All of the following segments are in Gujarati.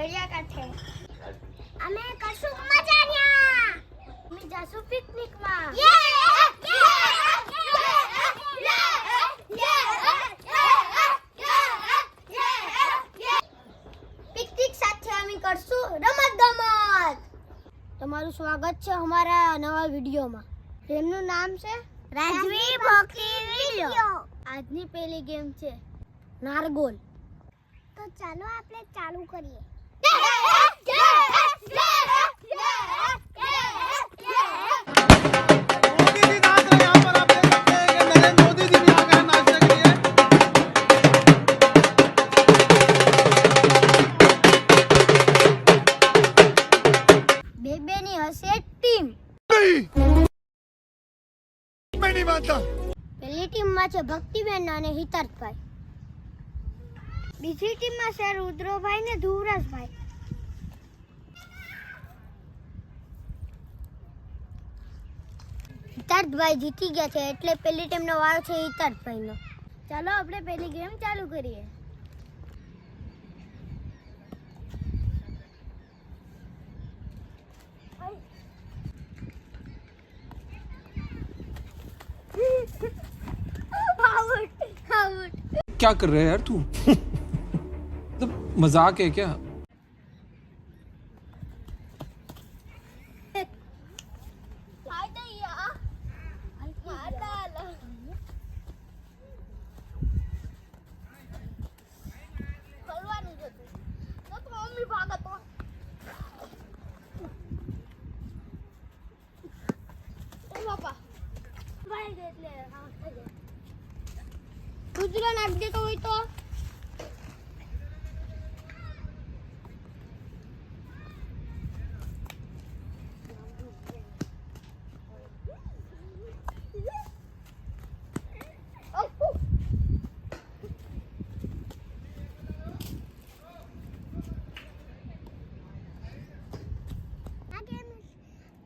દરિયા કાંઠે અમે કશું મજાન્યા અમે જાસુ પિકનિક માં પિકનિક સાથે અમે કરશું રમત ગમત. તમારું સ્વાગત છે અમારા નવા વિડિયોમાં. ગેમનું નામ છે રાજવી બોકી વિડિયો. આજની પહેલી ગેમ છે નારગોલ. તો ચાલો આપણે ચાલુ કરીએ. બેબેની હશે ટીમ. પહેલી ટીમમાં છે ભક્તિબેન અને હિતાર્થભાઈ. બીજી ટીમમાં છે રુદ્રભાઈ ને ધુવરાજભાઈ. હિતાર્થભાઈ જીતી ગયા છે એટલે પહેલી ટીમનો વારો છે હિતાર્થભાઈનો. ચાલો આપણે પહેલી ગેમ ચાલુ કરીએ. क्या कर रहे हैं यार तू? तो मजाक है क्या? ગુજરાત નાખ દેતો હોય તો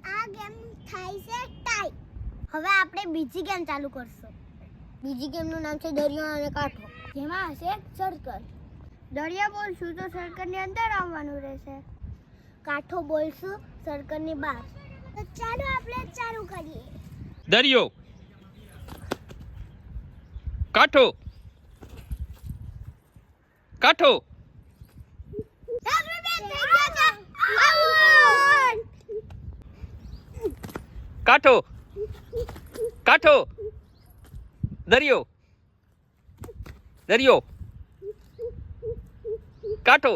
આ ગેમ થાય છે ટાઈ. હવે આપણે બીજી ગેમ ચાલુ કરશું. બીજી ગેમનું નામ છે દરિયો અને કાંઠો. જેમાં હશે સર્કલ. દરિયા બોલશું તો સર્કલની અંદર આવવાનું રહેશે. કાંઠો બોલશું સર્કલની બહાર. તો ચાલો આપણે ચાલુ કરીએ. दरियो काठो काठो काठो काठो दरियो दरियो काठो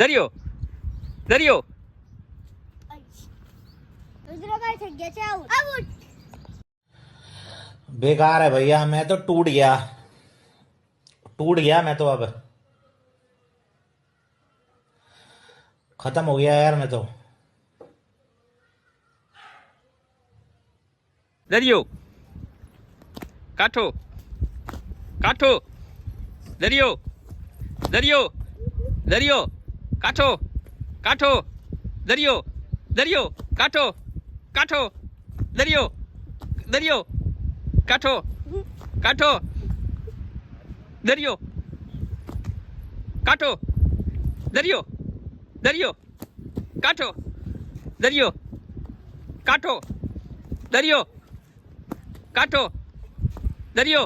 दरियो दरियो रुद्रभाई થઈ ગયા છે આઉટ. बेकार है भैया, मैं तो टूट गया मैं तो अब खत्म हो गया यार मैं तो. दरियो काठो काठो दरियो दरियो दरियो काठो काठो दरियो दरियो काठो काठो दरियो दरियो काठो काठो दरियो काठो दरियो दरियो काठो दरियो काठो दरियो काठो दरियो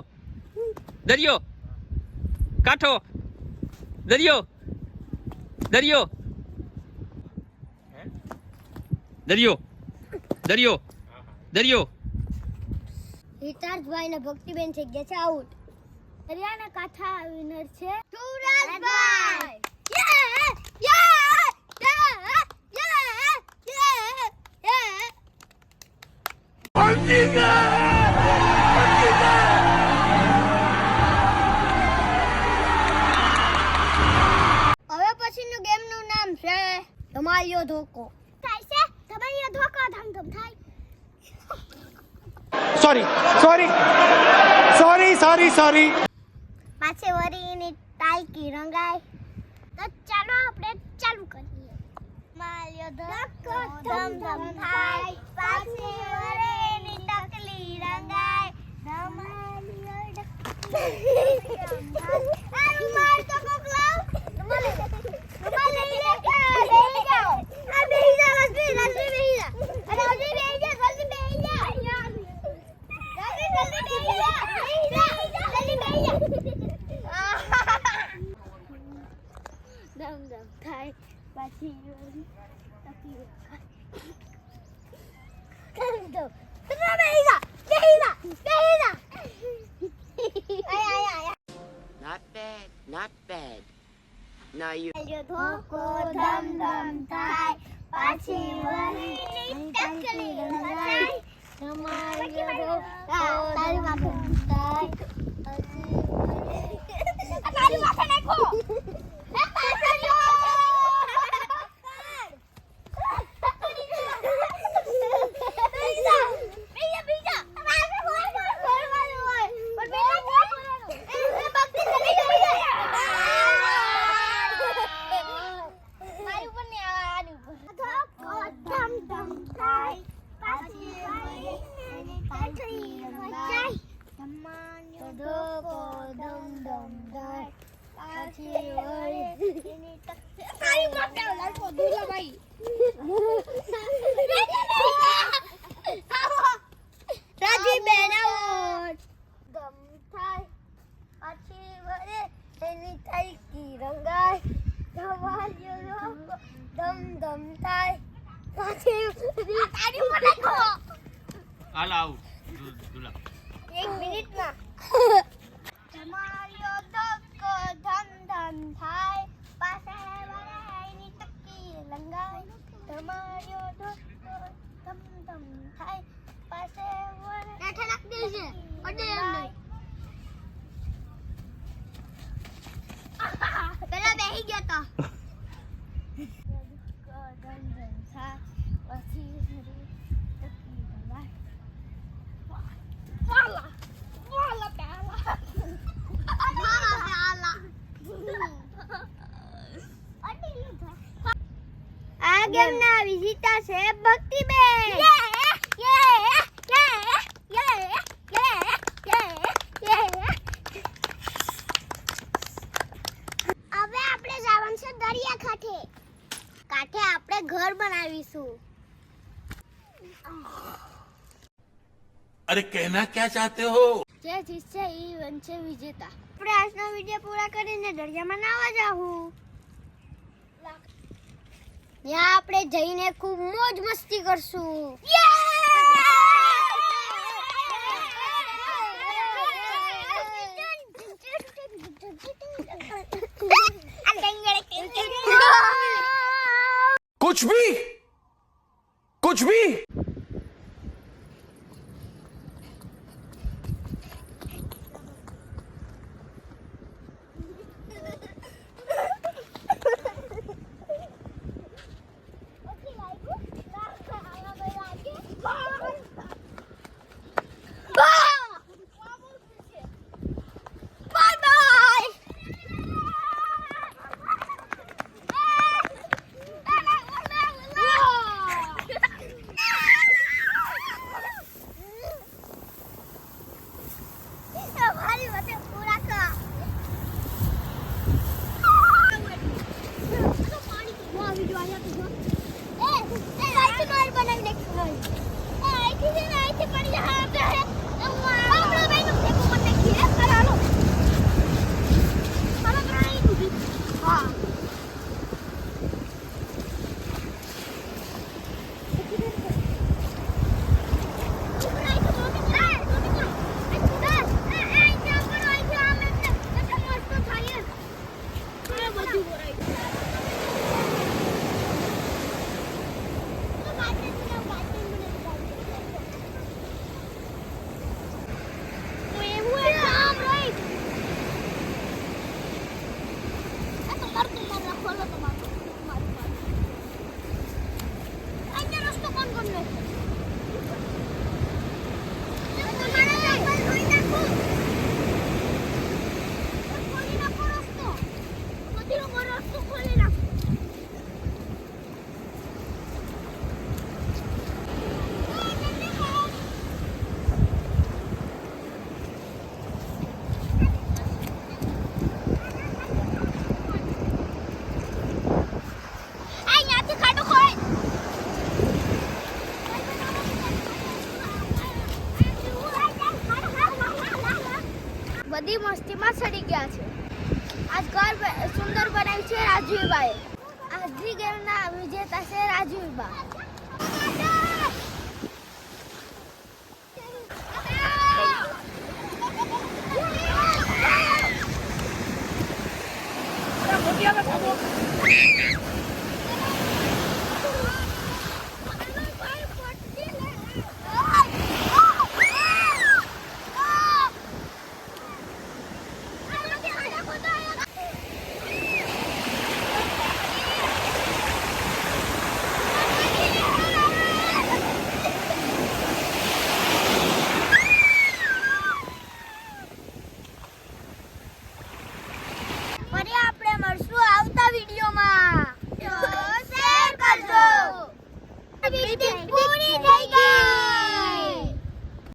दरियो काठो दरियो दरियो दरियो दरियो दरियो. હિતાર્થભાઈ ને ભક્તિબેન થઈ ગયા છે આઉટ. દરિયાના કાંઠા વિનર છે ધુવરાજભાઈ. હવે પછીનું ગેમનું નામ છે ધમાલિયો ધોકો. થાય છે ધમાલિયો ધોકો. ધમ ધમ થાય. सॉरी પાછે વરીની ટાઈકી રંગાય. તો ચાલો આપણે ચાલુ કરીએ. માલિયો ધોકો ધમ ધમ થાય. પાછે વરીની ટકલી રંગાય. ધમાલિયો આ રૂમાલ તો કોક લાવ. રૂમાલ લઈ લે કે બેહી જાઓ. આ બેહી જા રસમી બેહી જા. અરે ઓજી બેહી જા જલ્દી બેહી જા. જલ્દી બેહી જા. જલ્દી બેહી જા. દમ દમ થાય પાછી તકી દમ તું બેહી જા. આય Not bad, not bad. Now you. જો ધોકો ધમ ધમ થાય પાછી વળી ટકલી થાય તમારી જો તારી માથે થાય તારી માથે નાખો એ પાછળ જો બીજા મારે હોય કરવાનું હોય પણ બેટા ભક્તિ ચલી જાય મારી ઉપર ને આની ઉપર ધોકો ધમ ધમ થાય પાછી વળી ટકલી થાય તમારી ધોકો ધમ ધમ થાય પાછી વળી તારી માથે લાગો દુલા ભાઈ રાજી બેનાવટ દમ થાય પાછી વળે એની થઈ કી રંગાય તમારી દમ દમ થાય પાછી તારી ઉપર નાખો હાલ આવું દુલા 1 મિનિટમાં તમારી ધોકો ધમ ધમ થાય પાસે વળે એની ટકી રંગાય તમારી ધોકો ધમ ધમ થાય પાસે વળે નાઠા નાખ દે છે અડે અંદર પેલા બેહી ગયા તા આ ગેમ ના વિજેતા છે ભક્તિબેન હવે આપણે જવાનું છે દરિયા કાંઠે આપણે ઘર બનાવીશું अरे कहना क्या चाहते हो જે જીતશે એ બનશે વિજેતા આપણે આજનો વિડિયો પૂરા કરીને દરિયામાં નાવા જાવું ત્યાં આપણે જઈને ખૂબ મોજ મસ્તી કરશું कुछ भी બધી મસ્તીમાં સડી ગયા છે. આજ ઘર સુંદર બનાવ્યું છે રાજવીબાએ. આજની ગેમના વિજેતા છે રાજવીબા. ફરી આપણે મળશું આવતા વિડીયોમાં. શેર કરજો. પૂરી થઈ ગઈ.